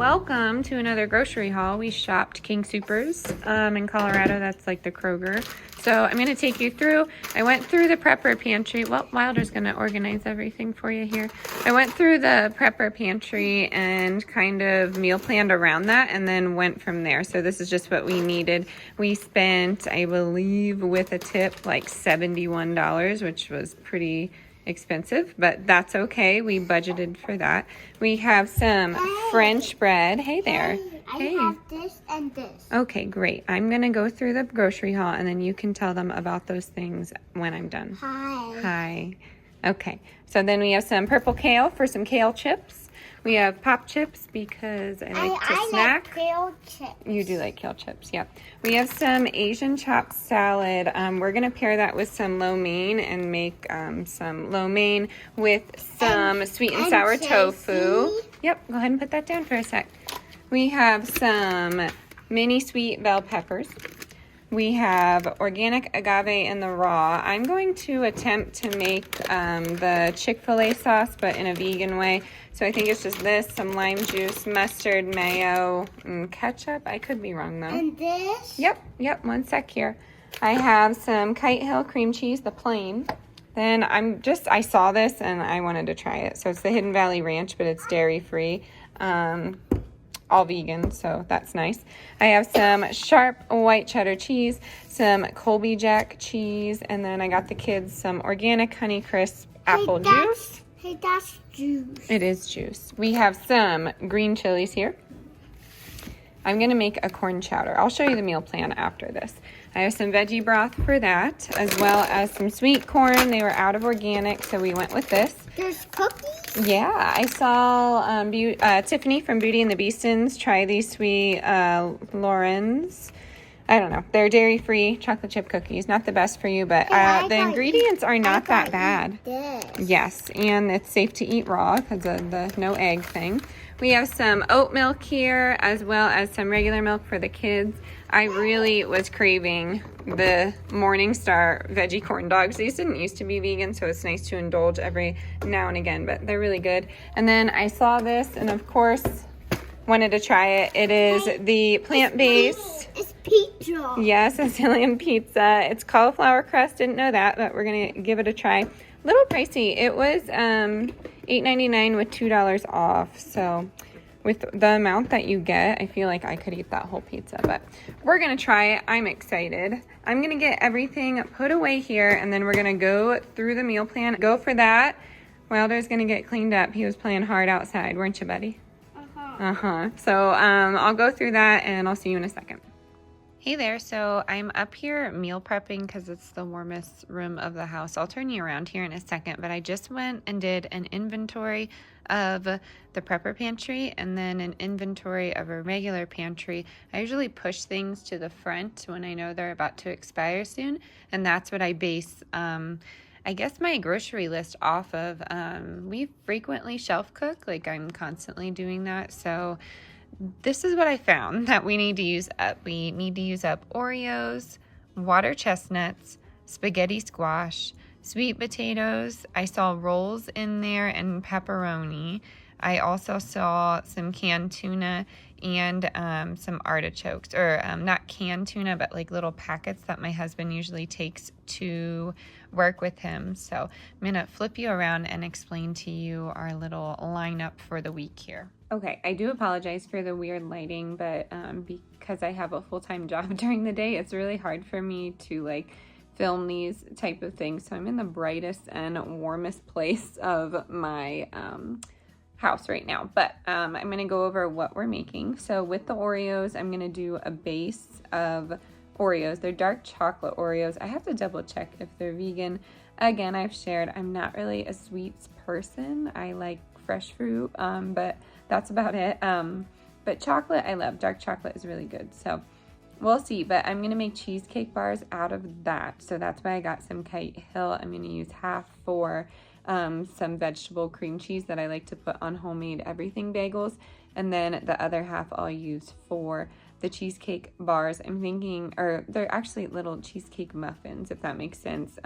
welcome to another grocery haul. We shopped King Soopers in Colorado. That's like the Kroger. So I'm going to take you through. I went through the prepper pantry. Well, Wilder's going to organize everything for you here. I went through the prepper pantry and kind of meal planned around that and then went from there. So this is just what we needed. We spent, I believe, with a tip, like $71, which was pretty expensive, but that's okay. We budgeted for that. We have some French bread. Hey there. I have this and this. Okay, great. I'm going to go through the grocery haul and then you can tell them about those things when I'm done. Hi. Okay, so then we have some purple kale for some kale chips. We have pop chips because I like to snack. I like kale chips. You do like kale chips, yep. We have some Asian chopped salad. We're going to pair that with some lo mein and make some lo mein with some sweet and sour tofu. Yep, go ahead and put that down for a sec. We have some mini sweet bell peppers. We have organic agave in the raw. I'm going to attempt to make the Chick-fil-A sauce, but in a vegan way. So I think it's just this, some lime juice, mustard, mayo, and ketchup. I could be wrong, though. And this? Yep, 1 sec here. I have some Kite Hill cream cheese, the plain. Then I saw this and I wanted to try it. So it's the Hidden Valley Ranch, but it's dairy-free. All vegan, so that's nice. I have some sharp white cheddar cheese, some Colby Jack cheese, and then I got the kids some organic Honey Crisp apple juice. Hey, that's juice. It is juice. We have some green chilies here. I'm going to make a corn chowder. I'll show you the meal plan after this. I have some veggie broth for that, as well as some sweet corn. They were out of organic, so we went with this. There's cookies? Yeah, I saw Tiffany from Beauty and the Beastons try these sweet Lauren's. I don't know. They're dairy-free chocolate chip cookies. Not the best for you, but the ingredients are not that bad. Yes, and it's safe to eat raw because of the no egg thing. We have some oat milk here, as well as some regular milk for the kids. I really was craving the Morningstar veggie corn dogs. These didn't used to be vegan, so it's nice to indulge every now and again, but they're really good. And then I saw this, and of course, wanted to try it. It is the plant-based. It's pizza. Yes, Sicilian pizza. It's cauliflower crust. Didn't know that, but we're going to give it a try. A little pricey. It was $8.99 with $2 off. So with the amount that you get, I feel like I could eat that whole pizza. But we're going to try it. I'm excited. I'm going to get everything put away here, and then we're going to go through the meal plan. Go for that. Wilder's going to get cleaned up. He was playing hard outside, weren't you, buddy? So I'll go through that, and I'll see you in a second. Hey there, so I'm up here meal prepping because it's the warmest room of the house. I'll turn you around here in a second, but I just went and did an inventory of the prepper pantry and then an inventory of a regular pantry. I usually push things to the front when I know they're about to expire soon, and that's what I base I guess my grocery list off of. We frequently shelf cook, like I'm constantly doing that, so this is what I found that we need to use up. We need to use up Oreos, water chestnuts, spaghetti squash, sweet potatoes. I saw rolls in there and pepperoni. I also saw some canned tuna and some artichokes, or not canned tuna, but like little packets that my husband usually takes to work with him. So I'm going to flip you around and explain to you our little lineup for the week here. Okay, I do apologize for the weird lighting, but because I have a full-time job during the day, it's really hard for me to like film these type of things. So I'm in the brightest and warmest place of my house right now, but I'm going to go over what we're making. So with the Oreos, I'm going to do a base of Oreos. They're dark chocolate Oreos. I have to double check if they're vegan. Again, I've shared I'm not really a sweets person. I like fresh fruit, but that's about it. But chocolate, I love. Dark chocolate is really good. So we'll see, but I'm going to make cheesecake bars out of that. So that's why I got some Kite Hill. I'm going to use half for some vegetable cream cheese that I like to put on homemade everything bagels. And then the other half I'll use for the cheesecake bars, I'm thinking, or they're actually little cheesecake muffins, if that makes sense.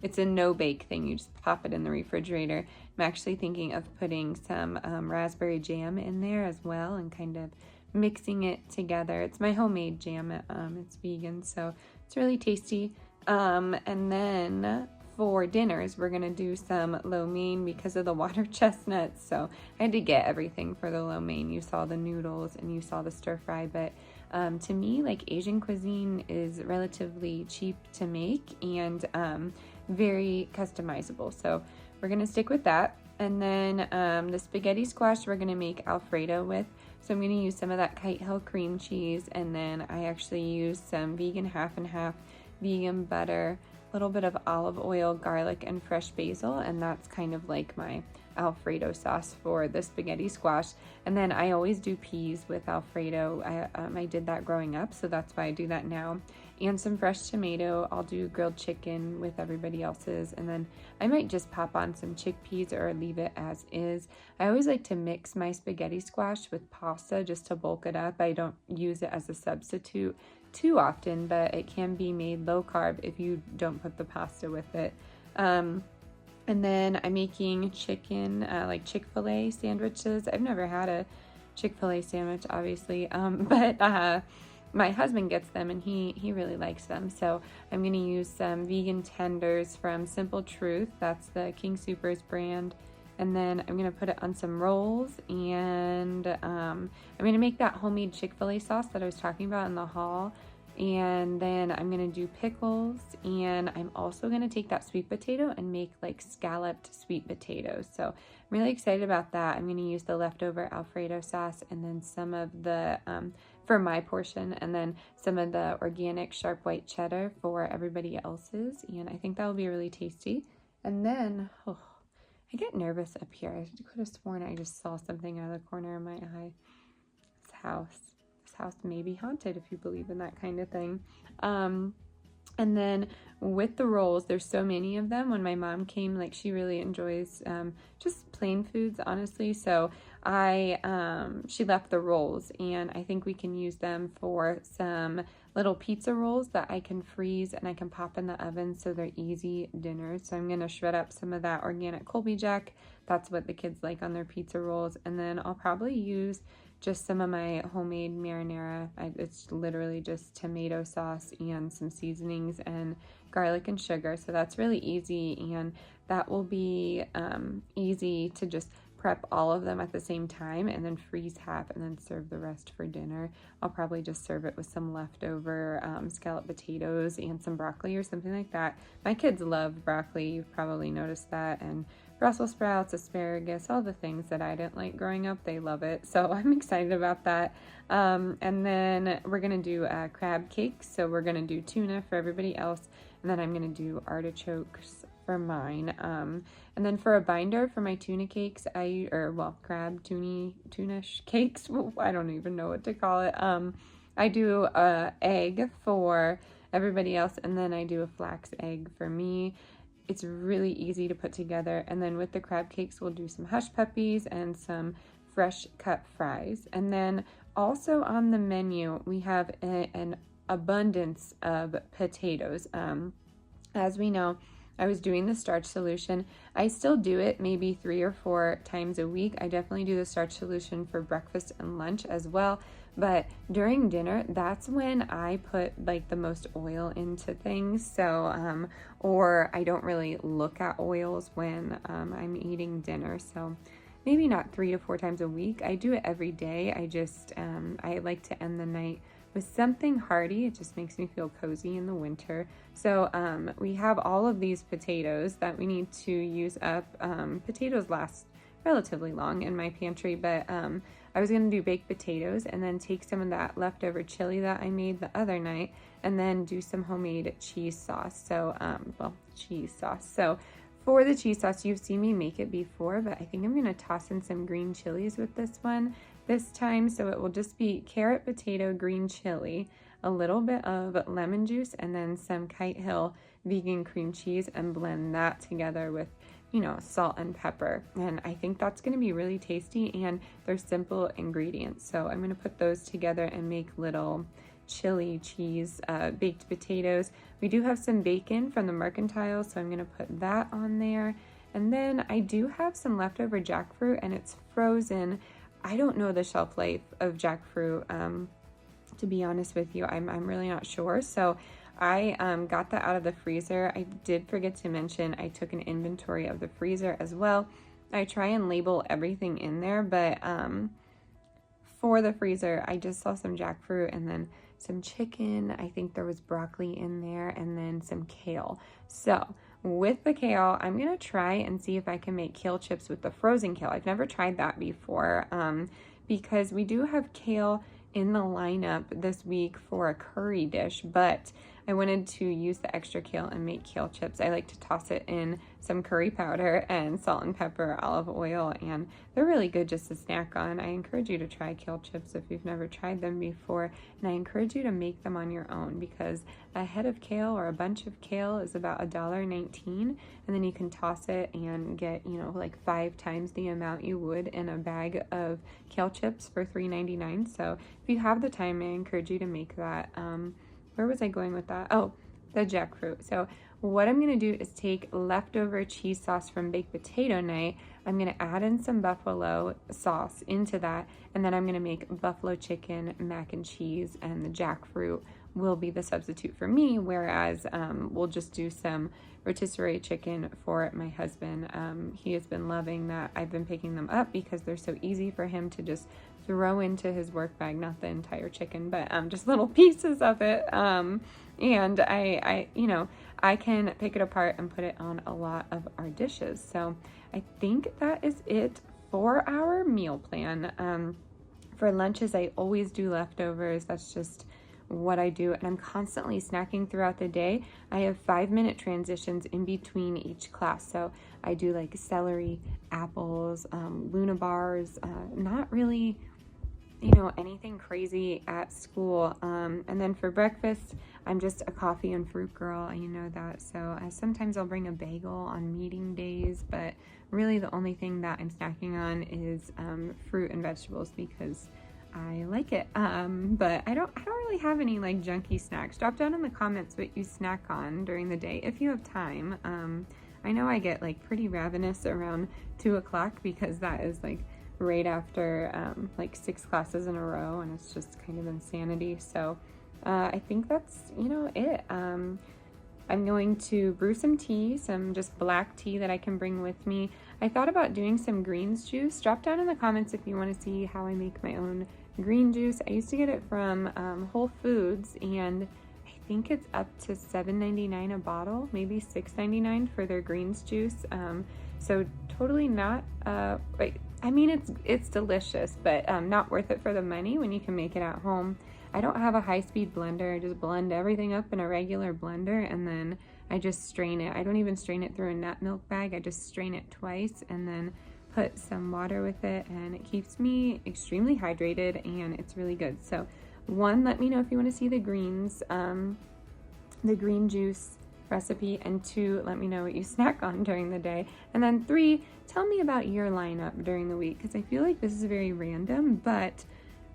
It's a no-bake thing. You just pop it in the refrigerator. I'm actually thinking of putting some raspberry jam in there as well and kind of mixing it together. It's my homemade jam. It's vegan, so it's really tasty. And then for dinners, we're gonna do some lo mein because of the water chestnuts. So I had to get everything for the lo mein. You saw the noodles and you saw the stir fry, but to me, like, Asian cuisine is relatively cheap to make and very customizable. So we're gonna stick with that. And then the spaghetti squash we're gonna make Alfredo with. So I'm gonna use some of that Kite Hill cream cheese, and then I actually use some vegan half and half vegan butter, a little bit of olive oil, garlic, and fresh basil, and that's kind of like my Alfredo sauce for the spaghetti squash. And then I always do peas with Alfredo. I did that growing up, so that's why I do that now. And some fresh tomato. I'll do grilled chicken with everybody else's, and then I might just pop on some chickpeas or leave it as is. I always like to mix my spaghetti squash with pasta just to bulk it up. I don't use it as a substitute too often, but it can be made low carb if you don't put the pasta with it. And then I'm making chicken, like Chick-fil-A sandwiches. I've never had a Chick-fil-A sandwich, obviously, but my husband gets them and he really likes them. So I'm going to use some vegan tenders from Simple Truth. That's the King Soopers brand. And then I'm going to put it on some rolls, and I'm going to make that homemade Chick-fil-A sauce that I was talking about in the haul. And then I'm going to do pickles, and I'm also going to take that sweet potato and make like scalloped sweet potatoes. So I'm really excited about that. I'm going to use the leftover Alfredo sauce and then some of the, for my portion, and then some of the organic sharp white cheddar for everybody else's. And I think that will be really tasty. And then, I get nervous up here. I could have sworn I just saw something out of the corner of my eye. This house may be haunted, if you believe in that kind of thing. And then with the rolls, there's so many of them. When my mom came, like, she really enjoys just plain foods, honestly. So she left the rolls, and I think we can use them for some little pizza rolls that I can freeze and I can pop in the oven, so they're easy dinners. So I'm going to shred up some of that organic Colby Jack. That's what the kids like on their pizza rolls. And then I'll probably use just some of my homemade marinara. It's literally just tomato sauce and some seasonings and garlic and sugar. So that's really easy, and that will be easy to just prep all of them at the same time and then freeze half and then serve the rest for dinner. I'll probably just serve it with some leftover scalloped potatoes and some broccoli or something like that. My kids love broccoli. You've probably noticed that. And Brussels sprouts, asparagus, all the things that I didn't like growing up, they love it. So I'm excited about that. And then we're going to do crab cakes. So we're going to do tuna for everybody else. And then I'm going to do artichokes for mine. And then for a binder for my tuna cakes, crab tuna cakes. I don't even know what to call it. I do a egg for everybody else, and then I do a flax egg for me. It's really easy to put together. And then with the crab cakes, we'll do some hush puppies and some fresh cut fries. And then also on the menu, we have an abundance of potatoes. As we know, I was doing the starch solution. I still do it maybe 3 or 4 times a week. I definitely do the starch solution for breakfast and lunch as well. But during dinner, that's when I put like the most oil into things. So, or I don't really look at oils when I'm eating dinner. So maybe not 3 to 4 times a week. I do it every day. I just, I like to end the night with something hearty. It just makes me feel cozy in the winter. So we have all of these potatoes that we need to use up. Potatoes last relatively long in my pantry, but I was going to do baked potatoes and then take some of that leftover chili that I made the other night and then do some homemade cheese sauce. So, cheese sauce. So for the cheese sauce, you've seen me make it before, but I think I'm going to toss in some green chilies with this one this time. So it will just be carrot, potato, green chili, a little bit of lemon juice, and then some Kite Hill vegan cream cheese, and blend that together with you know, salt and pepper. And I think that's going to be really tasty, and they're simple ingredients. So I'm going to put those together and make little chili cheese baked potatoes. We do have some bacon from the Mercantile, so I'm going to put that on there. And then I do have some leftover jackfruit, and it's frozen. I don't know the shelf life of jackfruit, to be honest with you. I'm really not sure. So I got that out of the freezer. I did forget to mention I took an inventory of the freezer as well. I try and label everything in there, but for the freezer, I just saw some jackfruit and then some chicken. I think there was broccoli in there, and then some kale. So with the kale, I'm gonna try and see if I can make kale chips with the frozen kale. I've never tried that before, because we do have kale in the lineup this week for a curry dish, but I wanted to use the extra kale and make kale chips. I like to toss it in some curry powder and salt and pepper, olive oil, and they're really good just to snack on. I encourage you to try kale chips if you've never tried them before, and I encourage you to make them on your own, because a head of kale or a bunch of kale is about $1.19, and then you can toss it and get, you know, like 5 times the amount you would in a bag of kale chips for $3.99. So if you have the time, I encourage you to make that. Where was I going with that? Oh, the jackfruit. So what I'm going to do is take leftover cheese sauce from baked potato night. I'm going to add in some buffalo sauce into that, and then I'm going to make buffalo chicken, mac and cheese, and the jackfruit will be the substitute for me, whereas we'll just do some rotisserie chicken for my husband. He has been loving that. I've been picking them up because they're so easy for him to just throw into his work bag, not the entire chicken, but just little pieces of it. And I you know, I can pick it apart and put it on a lot of our dishes. So I think that is it for our meal plan. For lunches, I always do leftovers. That's just what I do, and I'm constantly snacking throughout the day. I have 5-minute transitions in between each class, so I do like celery, apples, Luna bars, not really, you know, anything crazy at school. And then for breakfast, I'm just a coffee and fruit girl, you know that. So sometimes I'll bring a bagel on meeting days, but really the only thing that I'm snacking on is fruit and vegetables, because I like it. But I don't really have any like junky snacks. Drop down in the comments what you snack on during the day if you have time. I know I get like pretty ravenous around 2 o'clock, because that is like right after like 6 classes in a row, and it's just kind of insanity. So I think that's, you know, it. I'm going to brew some tea, some just black tea that I can bring with me. I thought about doing some greens juice. Drop down in the comments if you want to see how I make my own green juice. I used to get it from Whole Foods, and I think it's up to $7.99 a bottle, maybe $6.99 for their greens juice. So totally not, I mean, it's delicious, but not worth it for the money when you can make it at home. I don't have a high-speed blender. I just blend everything up in a regular blender, and then I just strain it. I don't even strain it through a nut milk bag. I just strain it twice and then put some water with it, and it keeps me extremely hydrated, and it's really good. So 1, let me know if you want to see the greens, the green juice recipe, and 2, let me know what you snack on during the day. And then 3, tell me about your lineup during the week, because I feel like this is very random, but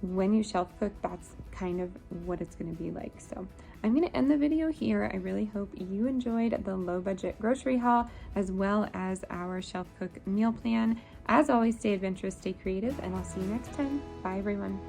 when you shelf cook, that's kind of what it's going to be like. So I'm going to end the video here. I really hope you enjoyed the low budget grocery haul, as well as our shelf cook meal plan. As always, stay adventurous, stay creative, and I'll see you next time. Bye everyone.